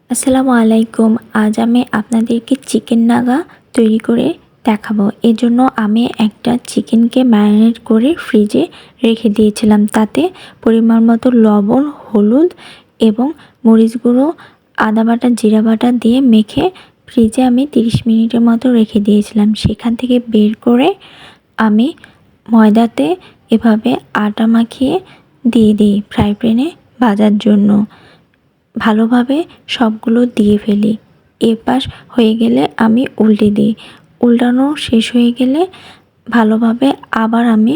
আসসালামু আলাইকুম। আজ আমি আপনাদেরকে চিকেন নাগা তৈরি করে দেখাবো। এজন্য আমি একটা চিকেনকে ম্যারিনেট করে ফ্রিজে রেখে দিয়েছিলাম। তাতে পরিমাণ মতো লবণ, হলুদ এবং মরিচ গুঁড়ো, আদা বাটা, জিরা বাটা দিয়ে মেখে ফ্রিজে আমি 30 মিনিটের মতো রেখে দিয়েছিলাম। সেখান থেকে বের করে আমি ময়দাতে এভাবে আটা মাখিয়ে দিয়ে দিই ফ্রাই প্যানে ভাজার জন্য। ভালোভাবে সবগুলো দিয়ে ফেলি। এপাশ হয়ে গেলে আমি উল্টে দিই। উল্টানো শেষ হয়ে গেলে ভালোভাবে আবার আমি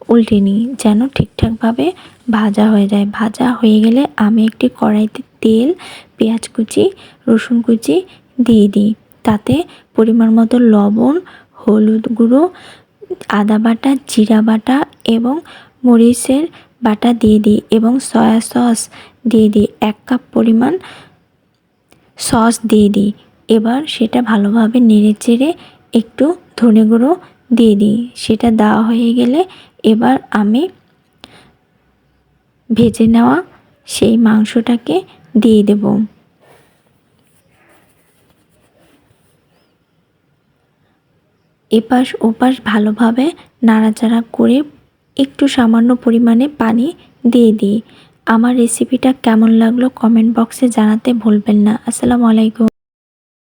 উল্টে নিই যেন ঠিকঠাকভাবে ভাজা হয়ে যায়। ভাজা হয়ে গেলে আমি একটি কড়াইতে তেল, পেঁয়াজ কুচি, রসুন কুচি দিয়ে দিই। তাতে পরিমাণ মতো লবণ, হলুদ গুঁড়ো, আদা বাটা, জিরা বাটা এবং মরিচের বাটা দিয়ে দিই এবং সয়া সস দিয়ে দিই। 1 কাপ পরিমাণ সস দিয়ে দিই। এবার সেটা ভালোভাবে নেড়েচেড়ে একটু ধনে গুঁড়ো দিয়ে দিই। সেটা দেওয়া হয়ে গেলে এবার আমি ভেজে নেওয়া সেই মাংসটাকে দিয়ে দেব। এপাশ ওপাশ ভালোভাবে নাড়াচাড়া করে একটু সামান্য পরিমাণে পানি দিয়ে দিই। আমার রেসিপিটা কেমন লাগলো কমেন্ট বক্সে জানাতে ভুলবেন না। আসসালামু আলাইকুম।